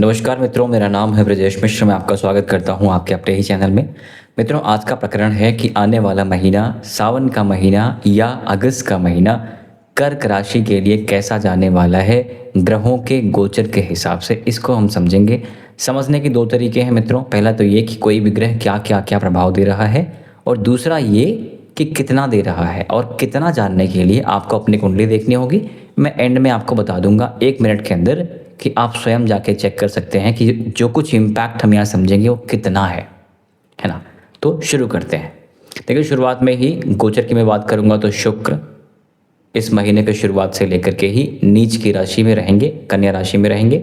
नमस्कार मित्रों, मेरा नाम है ब्रजेश मिश्र। मैं आपका स्वागत करता हूं आपके अपने ही चैनल में। मित्रों, आज का प्रकरण है कि आने वाला महीना, सावन का महीना या अगस्त का महीना कर्क राशि के लिए कैसा जाने वाला है ग्रहों के गोचर के हिसाब से, इसको हम समझेंगे। समझने के दो तरीके हैं मित्रों। पहला तो ये कि कोई भी ग्रह क्या क्या क्या प्रभाव दे रहा है, और दूसरा ये कि कितना दे रहा है। और कितना जानने के लिए आपको अपनी कुंडली देखनी होगी। मैं एंड में आपको बता दूंगा 1 मिनट के अंदर कि आप स्वयं जाके चेक कर सकते हैं कि जो कुछ इम्पैक्ट हम यहाँ समझेंगे वो कितना है ना। तो शुरू करते हैं। देखिए, शुरुआत में ही गोचर की मैं बात करूंगा तो शुक्र इस महीने के शुरुआत से लेकर के ही नीच की राशि में रहेंगे, कन्या राशि में रहेंगे।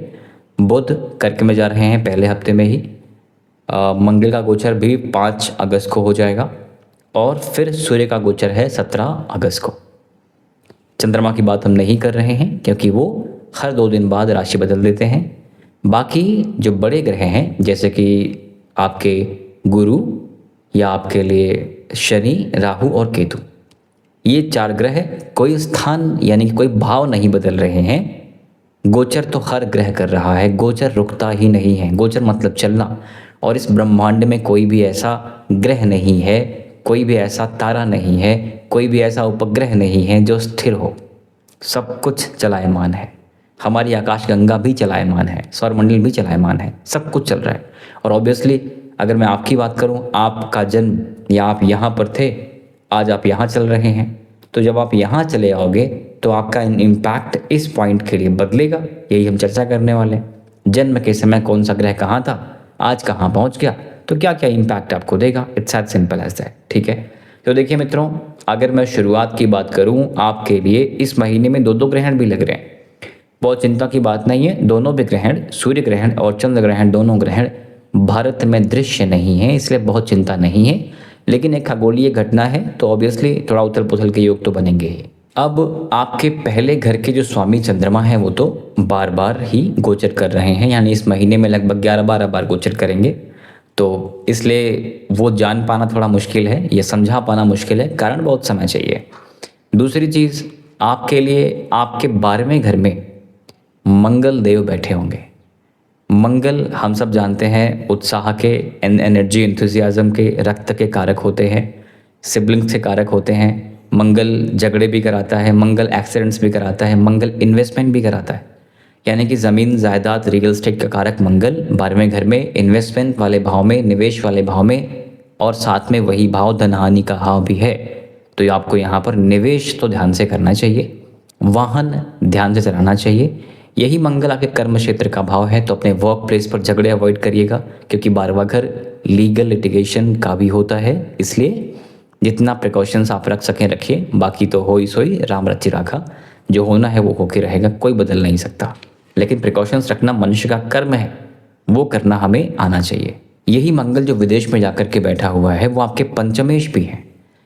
बुध कर्क में जा रहे हैं पहले हफ्ते में ही। मंगल का गोचर भी 5 अगस्त को हो जाएगा, और फिर सूर्य का गोचर है 17 अगस्त को। चंद्रमा की बात हम नहीं कर रहे हैं क्योंकि वो हर 2 दिन बाद राशि बदल देते हैं। बाकी जो बड़े ग्रह हैं, जैसे कि आपके गुरु या आपके लिए शनि, राहु और केतु, ये 4 ग्रह कोई स्थान यानी कि कोई भाव नहीं बदल रहे हैं। गोचर तो हर ग्रह कर रहा है, गोचर रुकता ही नहीं है। गोचर मतलब चलना। और इस ब्रह्मांड में कोई भी ऐसा ग्रह नहीं है, कोई भी ऐसा तारा नहीं है, कोई भी ऐसा उपग्रह नहीं है जो स्थिर हो। सब कुछ चलायमान है। हमारी आकाशगंगा भी चलायमान है, सौरमंडल भी चलायमान है, सब कुछ चल रहा है। और ऑब्वियसली अगर मैं आपकी बात करूं, आपका जन्म या आप यहाँ पर थे, आज आप यहाँ चल रहे हैं, तो जब आप यहाँ चले आओगे तो आपका इम्पैक्ट इस पॉइंट के लिए बदलेगा। यही हम चर्चा करने वाले हैं। जन्म के समय कौन सा ग्रह कहाँ था, आज कहाँ पहुँच गया, तो क्या क्या इम्पैक्ट आपको देगा। It's as simple as that. ठीक है, तो देखिए मित्रों, अगर मैं शुरुआत की बात करूं, आपके लिए इस महीने में 2 ग्रहण भी लग रहे हैं। बहुत चिंता की बात नहीं है। दोनों भी ग्रहण, सूर्य ग्रहण और चंद्र ग्रहण, दोनों ग्रहण भारत में दृश्य नहीं है, इसलिए बहुत चिंता नहीं है। लेकिन एक खगोलीय घटना है तो ऑब्वियसली थोड़ा उथल पुथल के योग तो बनेंगे ही। अब आपके पहले घर के जो स्वामी चंद्रमा है वो तो बार बार ही गोचर कर रहे हैं, यानी इस महीने में लगभग 11-12 बार गोचर करेंगे। तो इसलिए वो जान पाना थोड़ा मुश्किल है, ये समझा पाना मुश्किल है, कारण बहुत समय चाहिए। दूसरी चीज़, आपके लिए आपके 12वें घर में मंगल देव बैठे होंगे। मंगल हम सब जानते हैं उत्साह के, एनर्जी, एंथुजियाज्म के, रक्त के कारक होते हैं, सिबलिंग्स के कारक होते हैं। मंगल झगड़े भी कराता है, मंगल एक्सीडेंट्स भी कराता है, मंगल इन्वेस्टमेंट भी कराता है। यानी कि ज़मीन जायदाद, रियल एस्टेट का कारक मंगल 12वें घर में, इन्वेस्टमेंट वाले भाव में, निवेश वाले भाव में, और साथ में वही भाव धन हानि का भाव भी है। तो आपको यहाँ पर निवेश तो ध्यान से करना चाहिए, वाहन ध्यान से चलाना चाहिए। यही मंगल आपके कर्म क्षेत्र का भाव है, तो अपने वर्क प्लेस पर झगड़े अवॉइड करिएगा, क्योंकि 12वां घर लीगल लिटिगेशन का भी होता है। इसलिए जितना प्रिकॉशंस आप रख सकें रखिए। बाकी तो हो ही सोई राम रचि राखा, जो होना है वो होके रहेगा, कोई बदल नहीं सकता। लेकिन प्रिकॉशंस रखना मनुष्य का कर्म है, वो करना हमें आना चाहिए। यही मंगल जो विदेश में जाकर के बैठा हुआ है वो आपके पंचमेश भी है,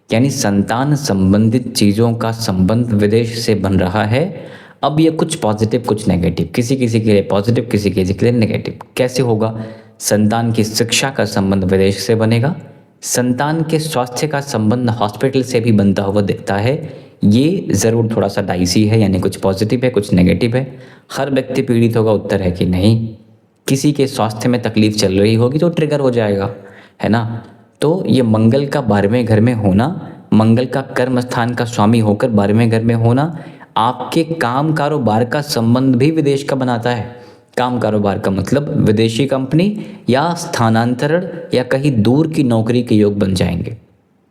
यानी संतान संबंधित चीज़ों का संबंध विदेश से बन रहा है। अब ये कुछ पॉजिटिव कुछ नेगेटिव, किसी किसी के लिए पॉजिटिव, किसी किसी के लिए नेगेटिव। कैसे होगा? संतान की शिक्षा का संबंध विदेश से बनेगा, संतान के स्वास्थ्य का संबंध हॉस्पिटल से भी बनता हुआ दिखता है। ये ज़रूर थोड़ा सा डाइसी है, यानी कुछ पॉजिटिव है कुछ नेगेटिव है। हर व्यक्ति पीड़ित होगा, उत्तर है कि नहीं। किसी के स्वास्थ्य में तकलीफ चल रही होगी तो ट्रिगर हो जाएगा, है ना। तो ये मंगल का 12वें घर में होना, मंगल का कर्म स्थान का स्वामी होकर 12वें घर में होना, आपके काम कारोबार का संबंध भी विदेश का बनाता है। काम कारोबार का मतलब विदेशी कंपनी या स्थानांतरण या कहीं दूर की नौकरी के योग बन जाएंगे।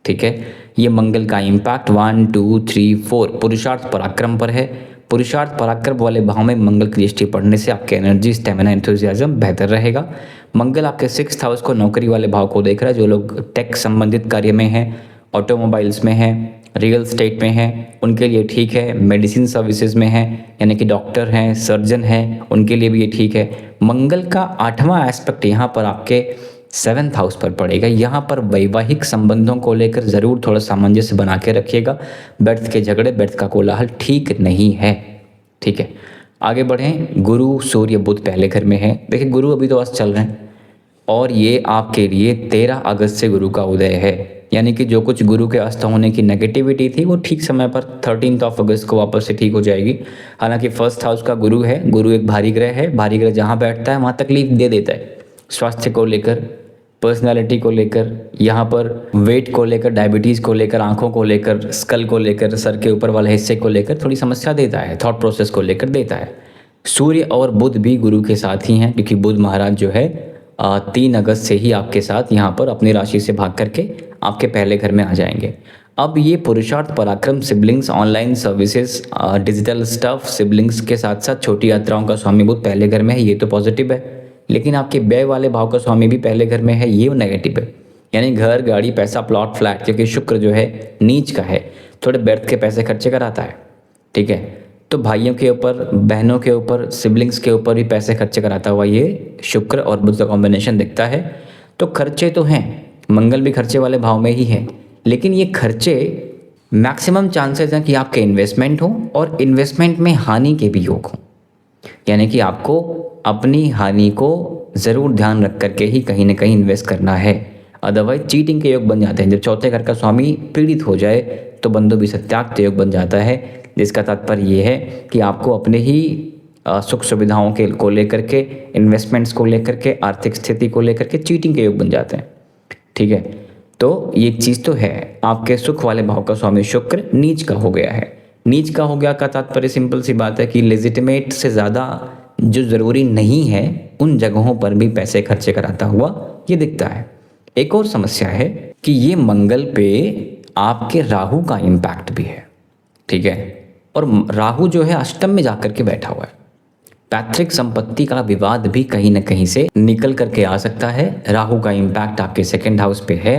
ठीक है, ये मंगल का इम्पैक्ट 1 2 3 4 पुरुषार्थ पराक्रम पर है। पुरुषार्थ पराक्रम वाले भाव में मंगल की दृष्टि पड़ने से आपके एनर्जी, स्टेमिना, एंथुजियाज्म बेहतर रहेगा। मंगल आपके 6th हाउस को, नौकरी वाले भाव को देख रहा है। जो लोग टेक संबंधित कार्य में हैं, ऑटोमोबाइल्स में हैं, रियल स्टेट में हैं, उनके लिए ठीक है। मेडिसिन सर्विसेज में हैं, यानी कि डॉक्टर हैं, सर्जन हैं, उनके लिए भी ये ठीक है। मंगल का 8वां एस्पेक्ट यहाँ पर आपके 7th हाउस पर पड़ेगा। यहाँ पर वैवाहिक संबंधों को लेकर ज़रूर थोड़ा सामंजस्य बना के रखिएगा। व्यर्थ के झगड़े, व्यर्थ का कोलाहल ठीक नहीं है। ठीक है, आगे बढ़ें। गुरु, सूर्य, बुध पहले घर में है। देखिए, गुरु अभी तो अस्त चल रहे हैं और ये आपके लिए 13 अगस्त से गुरु का उदय है। यानी कि जो कुछ गुरु के अस्त होने की नेगेटिविटी थी वो ठीक समय पर 13 अगस्त को वापस से ठीक हो जाएगी। हालांकि फर्स्ट हाउस का गुरु है, गुरु एक भारी ग्रह है, भारी ग्रह जहाँ बैठता है वहाँ तकलीफ दे देता है, स्वास्थ्य को लेकर, पर्सनालिटी को लेकर, यहाँ पर वेट को लेकर, डायबिटीज़ को लेकर, आंखों को लेकर, स्कल को लेकर, सर के ऊपर वाले हिस्से को लेकर थोड़ी समस्या देता है, थॉट प्रोसेस को लेकर देता है। सूर्य और बुध भी गुरु के साथ ही हैं, क्योंकि बुध महाराज जो है 3 अगस्त से ही आपके साथ यहाँ पर अपनी राशि से भाग करके आपके पहले घर में आ जाएंगे। अब ये पुरुषार्थ पराक्रम, siblings, online services, digital stuff, siblings के साथ साथ छोटी यात्राओं का स्वामी बुध पहले घर में है, ये तो पॉजिटिव है। लेकिन आपके व्यय वाले भाव का स्वामी भी पहले घर में है, ये नेगेटिव है। यानी घर, गाड़ी, पैसा, प्लॉट, फ्लैट, क्योंकि शुक्र जो है नीच का है, थोड़े व्यर्थ के पैसे खर्चे कराता है। ठीक है, तो भाइयों के ऊपर, बहनों के ऊपर, सिबलिंग्स के ऊपर भी पैसे खर्चे कराता हुआ ये शुक्र और बुध का कॉम्बिनेशन दिखता है। तो खर्चे तो हैं, मंगल भी खर्चे वाले भाव में ही है, लेकिन ये खर्चे मैक्सिमम चांसेस हैं कि आपके इन्वेस्टमेंट हो और इन्वेस्टमेंट में हानि के भी योग हों। यानी कि आपको अपनी हानि को ज़रूर ध्यान रख करके ही कहीं ना कहीं इन्वेस्ट करना है, अदरवाइज चीटिंग के योग बन जाते हैं। जब चौथे घर का स्वामी पीड़ित हो जाए तो बंधु भी सत्याग योग बन जाता है, जिसका तात्पर्य ये है कि आपको अपने ही सुख सुविधाओं के को लेकर के, इन्वेस्टमेंट्स को लेकर के, आर्थिक स्थिति को लेकर के चीटिंग के योग बन जाते हैं। ठीक है, तो ये चीज़ तो है। आपके सुख वाले भाव का स्वामी शुक्र नीच का हो गया है। नीच का हो गया का तात्पर्य सिंपल सी बात है कि लेजिटिमेट से ज़्यादा जो ज़रूरी नहीं है उन जगहों पर भी पैसे खर्चे कराता हुआ ये दिखता है। एक और समस्या है कि ये मंगल पे आपके राहु का इम्पैक्ट भी है। ठीक है, और राहु जो है अष्टम में जाकर के बैठा हुआ है। पैतृक संपत्ति का विवाद भी कहीं न कहीं से निकल करके आ सकता है। राहु का इम्पैक्ट आपके सेकंड हाउस पे है।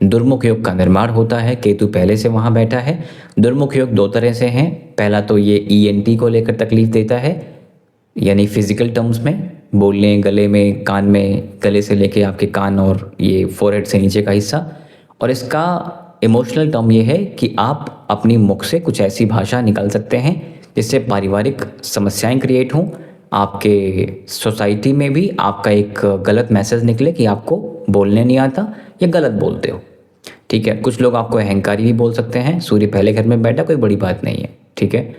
दुर्मुख योग का निर्माण होता है, केतु पहले से वहाँ बैठा है। दुर्मुख योग 2 तरह से हैं। पहला तो ये ENT को लेकर तकलीफ देता है, यानी फिजिकल टर्म्स में, बोलने, गले में, कान में, गले से लेके आपके कान और ये फोरहेड से नीचे का हिस्सा। और इसका इमोशनल टर्म ये है कि आप अपनी मुख से कुछ ऐसी भाषा निकाल सकते हैं जिससे पारिवारिक समस्याएं क्रिएट हों, आपके सोसाइटी में भी आपका एक गलत मैसेज निकले कि आपको बोलने नहीं आता या गलत बोलते हो। ठीक है, कुछ लोग आपको अहंकारी भी बोल सकते हैं। सूर्य पहले घर में बैठा, कोई बड़ी बात नहीं है। ठीक है,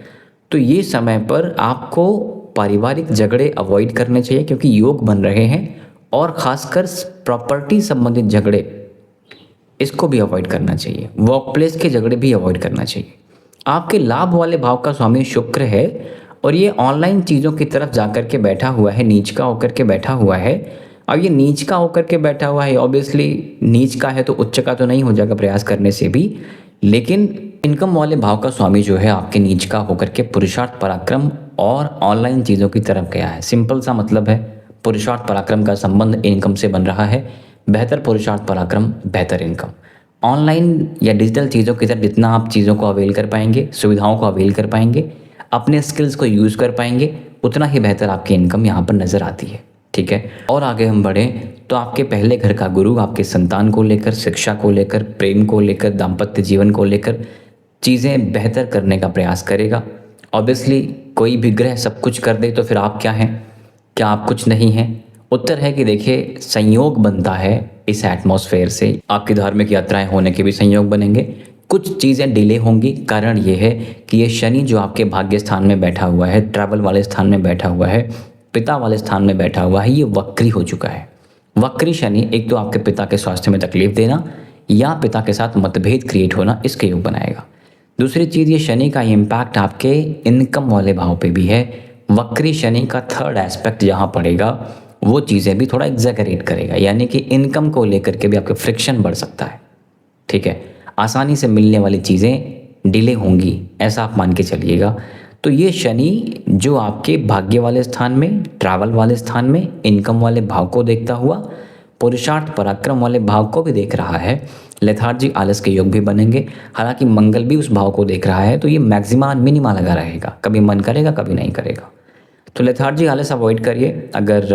तो ये समय पर आपको पारिवारिक झगड़े अवॉइड करने चाहिए, क्योंकि योग बन रहे हैं, और ख़ासकर प्रॉपर्टी संबंधित झगड़े, इसको भी अवॉइड करना चाहिए। वर्क प्लेस के झगड़े भी अवॉइड करना चाहिए। आपके लाभ वाले भाव का स्वामी शुक्र है और ये ऑनलाइन चीज़ों की तरफ जाकर के बैठा हुआ है, नीच का होकर के बैठा हुआ है। अब ये नीच का होकर के बैठा हुआ है, ऑब्वियसली नीच का है तो उच्च का तो नहीं हो जाएगा प्रयास करने से भी, लेकिन इनकम वाले भाव का स्वामी जो है आपके नीच का होकर के पुरुषार्थ पराक्रम और ऑनलाइन चीज़ों की तरफ गया है। सिंपल सा मतलब है, पुरुषार्थ पराक्रम का संबंध इनकम से बन रहा है। बेहतर पुरुषार्थ पराक्रम, बेहतर इनकम। ऑनलाइन या डिजिटल चीज़ों की तरफ जितना आप चीज़ों को अवेल कर पाएंगे, सुविधाओं को अवेल कर पाएंगे, अपने स्किल्स को यूज़ कर पाएंगे, उतना ही बेहतर आपकी इनकम यहाँ पर नज़र आती है। ठीक है, और आगे हम बढ़ें तो आपके पहले घर का गुरु आपके संतान को लेकर, शिक्षा को लेकर, प्रेम को लेकर, दाम्पत्य जीवन को लेकर चीज़ें बेहतर करने का प्रयास करेगा। ऑब्वियसली कोई भी ग्रह सब कुछ कर दे तो फिर आप क्या हैं? क्या आप कुछ नहीं हैं? उत्तर है कि देखिए, संयोग बनता है इस एटमॉस्फेयर से। आपकी धार्मिक यात्राएं होने के भी संयोग बनेंगे, कुछ चीज़ें डिले होंगी। कारण ये है कि ये शनि जो आपके भाग्य स्थान में बैठा हुआ है, ट्रैवल वाले स्थान में बैठा हुआ है, पिता वाले स्थान में बैठा हुआ है, ये वक्री हो चुका है। वक्री शनि एक तो आपके पिता के स्वास्थ्य में तकलीफ देना या पिता के साथ मतभेद क्रिएट होना, इसके योग बनाएगा। दूसरी चीज़, ये शनि का इम्पैक्ट आपके इनकम वाले भाव पे भी है। वक्री शनि का थर्ड एस्पेक्ट जहाँ पड़ेगा वो चीज़ें भी थोड़ा एग्जैगरेट करेगा, यानी कि इनकम को लेकर के भी आपके फ्रिक्शन बढ़ सकता है। ठीक है, आसानी से मिलने वाली चीज़ें डिले होंगी, ऐसा आप मान के चलिएगा। तो ये शनि जो आपके भाग्य वाले स्थान में, ट्रैवल वाले स्थान में, इनकम वाले भाव को देखता हुआ पुरुषार्थ पराक्रम वाले भाव को भी देख रहा है। लेथार्जी आलस के योग भी बनेंगे। हालांकि मंगल भी उस भाव को देख रहा है, तो ये मैक्सिमा मिनिमा लगा रहेगा, कभी मन करेगा कभी नहीं करेगा। तो लेथार्जी आलस अवॉइड करिए। अगर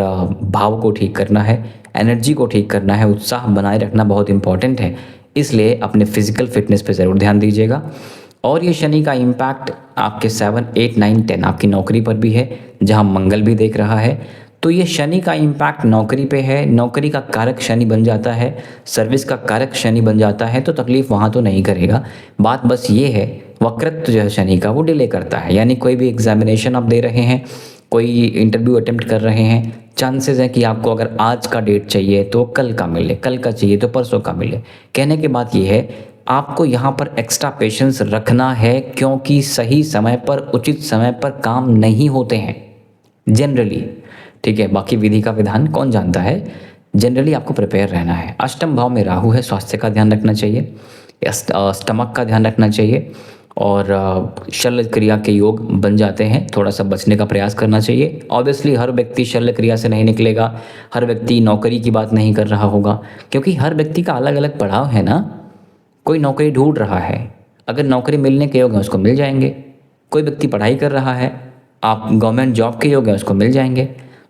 भाव को ठीक करना है, एनर्जी को ठीक करना है, उत्साह बनाए रखना बहुत इंपॉर्टेंट है, इसलिए अपने फिजिकल फिटनेस पे ज़रूर ध्यान दीजिएगा। और ये शनि का इम्पैक्ट आपके 7, 8, 9, 10 आपकी नौकरी पर भी है, जहां मंगल भी देख रहा है। तो ये शनि का इम्पैक्ट नौकरी पे है, नौकरी का कारक शनि बन जाता है, सर्विस का कारक शनि बन जाता है, तो तकलीफ वहाँ तो नहीं करेगा। बात बस ये है, वक्रत्व जो है शनि का वो डिले करता है। यानी कोई भी एग्जामिनेशन आप दे रहे हैं, कोई इंटरव्यू अटेम्प्ट कर रहे हैं, चांसेस है कि आपको अगर आज का डेट चाहिए तो कल का मिले, कल का चाहिए तो परसों का मिले। कहने की बात ये है, आपको यहाँ पर एक्स्ट्रा पेशेंस रखना है, क्योंकि सही समय पर उचित समय पर काम नहीं होते हैं जनरली। ठीक है, बाकी विधि का विधान कौन जानता है, जनरली आपको प्रिपेयर रहना है। अष्टम भाव में राहु है, स्वास्थ्य का ध्यान रखना चाहिए, स्टमक का ध्यान रखना चाहिए, और शल्य क्रिया के योग बन जाते हैं, थोड़ा सा बचने का प्रयास करना चाहिए। ऑब्वियसली हर व्यक्ति शल्य क्रिया से नहीं निकलेगा, हर व्यक्ति नौकरी की बात नहीं कर रहा होगा, क्योंकि हर व्यक्ति का अलग अलग पड़ाव है ना। कोई नौकरी ढूंढ रहा है, अगर नौकरी मिलने के योग हैं उसको मिल जाएंगे। कोई व्यक्ति पढ़ाई कर रहा है, आप गवर्नमेंट जॉब के योग हैं उसको मिल जाएंगे।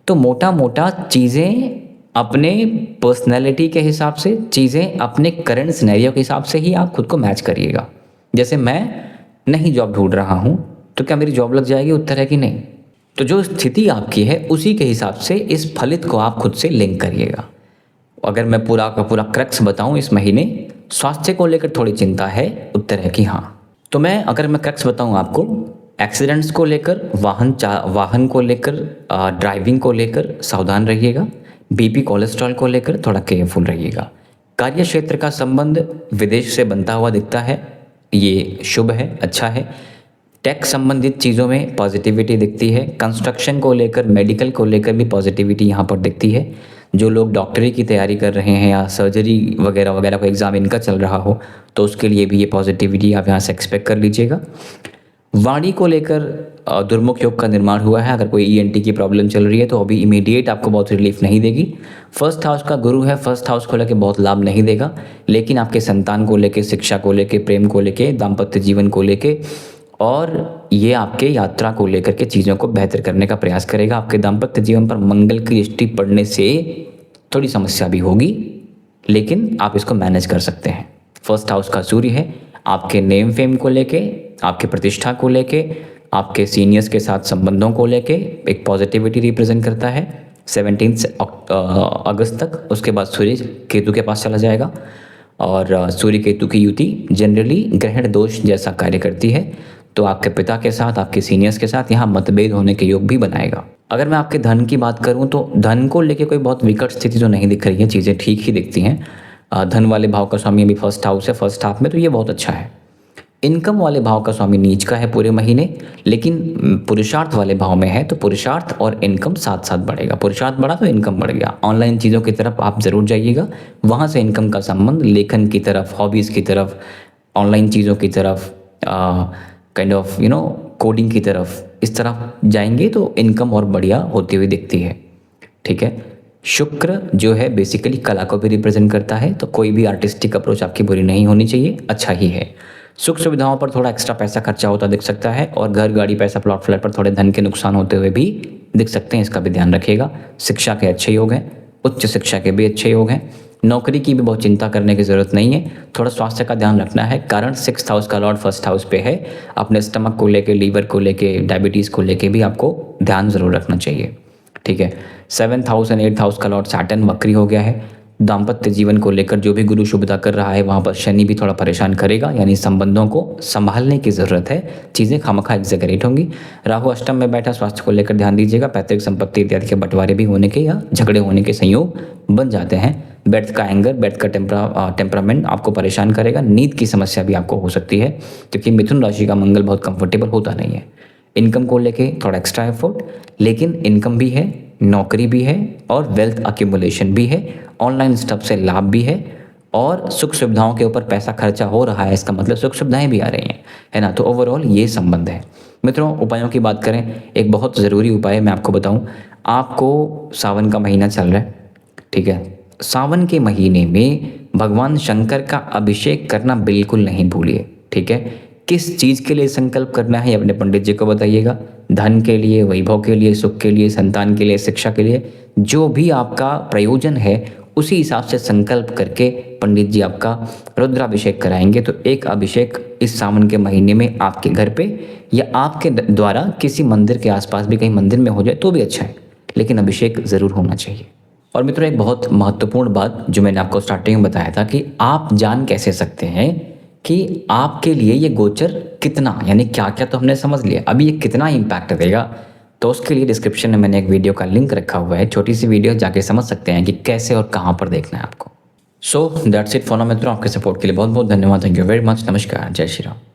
तो मोटा मोटा चीज़ें अपने पर्सनैलिटी के हिसाब से, चीज़ें अपने करंट सिनेरियो के हिसाब से ही आप खुद को मैच करिएगा। जैसे मैं नहीं जॉब ढूंढ रहा हूँ, तो क्या मेरी जॉब लग जाएगी, उत्तर है कि नहीं। तो जो स्थिति आपकी है उसी के हिसाब से इस फलित को आप खुद से लिंक करिएगा। अगर मैं पूरा का पूरा क्रक्स बताऊं, इस महीने स्वास्थ्य को लेकर थोड़ी चिंता है, उत्तर है कि हाँ। तो अगर मैं क्रक्स बताऊं आपको, एक्सीडेंट्स को लेकर, वाहन को लेकर, ड्राइविंग को लेकर सावधान रहिएगा। बीपी कोलेस्ट्रॉल को लेकर थोड़ा केयरफुल रहिएगा। कार्य क्षेत्र का संबंध विदेश से बनता हुआ दिखता है, ये शुभ है, अच्छा है। टेक संबंधित चीज़ों में पॉजिटिविटी दिखती है। कंस्ट्रक्शन को लेकर, मेडिकल को लेकर भी पॉजिटिविटी यहाँ पर दिखती है। जो लोग डॉक्टरी की तैयारी कर रहे हैं या सर्जरी वगैरह वगैरह का एग्ज़ाम इनका चल रहा हो, तो उसके लिए भी ये पॉजिटिविटी आप यहाँ से एक्सपेक्ट कर लीजिएगा। वाणी को लेकर दुर्मुख योग का निर्माण हुआ है। अगर कोई ईएनटी की प्रॉब्लम चल रही है तो अभी इमीडिएट आपको बहुत रिलीफ नहीं देगी। फर्स्ट हाउस का गुरु है, फर्स्ट हाउस को लेकर बहुत लाभ नहीं देगा, लेकिन आपके संतान को लेकर, शिक्षा को लेकर, प्रेम को लेकर, दाम्पत्य जीवन को लेकर, और ये आपके यात्रा को लेकर के चीज़ों को बेहतर करने का प्रयास करेगा। आपके दाम्पत्य जीवन पर मंगल की दृष्टि पड़ने से थोड़ी समस्या भी होगी, लेकिन आप इसको मैनेज कर सकते हैं। फर्स्ट हाउस का सूर्य है, आपके नेम फेम को लेके, आपके प्रतिष्ठा को लेके, आपके सीनियर्स के साथ संबंधों को लेके एक पॉजिटिविटी रिप्रेजेंट करता है 17 अगस्त तक। उसके बाद सूर्य केतु के पास चला जाएगा, और सूर्य केतु की युति जनरली ग्रहण दोष जैसा कार्य करती है। तो आपके पिता के साथ, आपके सीनियर्स के साथ यहाँ मतभेद होने के योग भी बनाएगा। अगर मैं आपके धन की बात करूँ तो धन को लेके कोई बहुत विकट स्थिति तो नहीं दिख रही है, चीज़ें ठीक ही दिखती हैं। धन वाले भाव का स्वामी अभी फर्स्ट हाउस है, फर्स्ट हाफ में, तो ये बहुत अच्छा है। इनकम वाले भाव का स्वामी नीच का है पूरे महीने, लेकिन पुरुषार्थ वाले भाव में है, तो पुरुषार्थ और इनकम साथ साथ बढ़ेगा। पुरुषार्थ बढ़ा तो इनकम बढ़ गया। ऑनलाइन चीज़ों की तरफ आप ज़रूर जाइएगा, वहाँ से इनकम का संबंध लेखन की तरफ, हॉबीज़ की तरफ, ऑनलाइन चीज़ों की तरफ, काइंड ऑफ कोडिंग की तरफ, इस तरफ जाएंगे तो इनकम और बढ़िया होती हुई दिखती है। ठीक है, शुक्र जो है बेसिकली कला को भी रिप्रेजेंट करता है, तो कोई भी आर्टिस्टिक अप्रोच आपकी बुरी नहीं होनी चाहिए, अच्छा ही है। सुख सुविधाओं पर थोड़ा एक्स्ट्रा पैसा खर्चा होता दिख सकता है, और घर, गाड़ी, पैसा, प्लॉट, फ्लैट पर थोड़े धन के नुकसान होते हुए भी दिख सकते हैं, इसका भी ध्यान रखिएगा। शिक्षा के अच्छे योग हैं, उच्च शिक्षा के भी अच्छे योग हैं। नौकरी की भी बहुत चिंता करने की ज़रूरत नहीं है, थोड़ा स्वास्थ्य का ध्यान रखना है, कारण 6th हाउस का लॉर्ड फर्स्ट हाउस पे है। अपने स्टमक को लेके, लीवर को लेके, डायबिटीज़ को लेके भी आपको ध्यान ज़रूर रखना चाहिए। ठीक है, 7th house and 8th house का लॉर्ड सैटर्न वक्री हो गया है। दाम्पत्य जीवन को लेकर जो भी गुरु शुभता कर रहा है, वहाँ पर शनि भी थोड़ा परेशान करेगा, यानी संबंधों को संभालने की ज़रूरत है, चीज़ें खामखा एग्जैगरेट होंगी। राहु अष्टम में बैठा, स्वास्थ्य को लेकर ध्यान दीजिएगा। पैतृक संपत्ति इत्यादि के बंटवारे भी होने के या झगड़े होने के संयोग बन जाते हैं। बर्थ का एंगर, बर्थ का टेम्परामेंट आपको परेशान करेगा। नींद की समस्या भी आपको हो सकती है, क्योंकि मिथुन राशि का मंगल बहुत कंफर्टेबल होता नहीं है। इनकम को लेके थोड़ा एक्स्ट्रा एफर्ट, लेकिन इनकम भी है, नौकरी भी है, और वेल्थ अक्यूमुलेशन भी है, ऑनलाइन स्टफ से लाभ भी है, और सुख सुविधाओं के ऊपर पैसा खर्चा हो रहा है, इसका मतलब सुख सुविधाएं भी आ रही हैं, है ना। तो ओवरऑल ये संबंध है। मित्रों, उपायों की बात करें, एक बहुत ज़रूरी उपाय मैं आपको बताऊं। आपको सावन का महीना चल रहा है, ठीक है, सावन के महीने में भगवान शंकर का अभिषेक करना बिल्कुल नहीं भूलिए। ठीक है, किस चीज़ के लिए संकल्प करना है अपने पंडित जी को बताइएगा। धन के लिए, वैभव के लिए, सुख के लिए, संतान के लिए, शिक्षा के लिए, जो भी आपका प्रयोजन है उसी हिसाब से संकल्प करके पंडित जी आपका रुद्राभिषेक कराएंगे। तो एक अभिषेक इस सावन के महीने में आपके घर पे या आपके द्वारा किसी मंदिर के आसपास भी कहीं मंदिर में हो जाए तो भी अच्छा है, लेकिन अभिषेक ज़रूर होना चाहिए। और मित्रों एक बहुत महत्वपूर्ण बात जो मैंने आपको स्टार्टिंग में बताया था कि आप जान कैसे सकते हैं कि आपके लिए ये गोचर कितना, यानी क्या-क्या तो हमने समझ लिया, अभी ये कितना इम्पैक्ट देगा। तो उसके लिए डिस्क्रिप्शन में मैंने एक वीडियो का लिंक रखा हुआ है, छोटी सी वीडियो, जाके समझ सकते हैं कि कैसे और कहाँ पर देखना है आपको। So that's it for now मित्रों, आपके सपोर्ट के लिए बहुत बहुत धन्यवाद। Thank you very much. नमस्कार, जय श्री राम।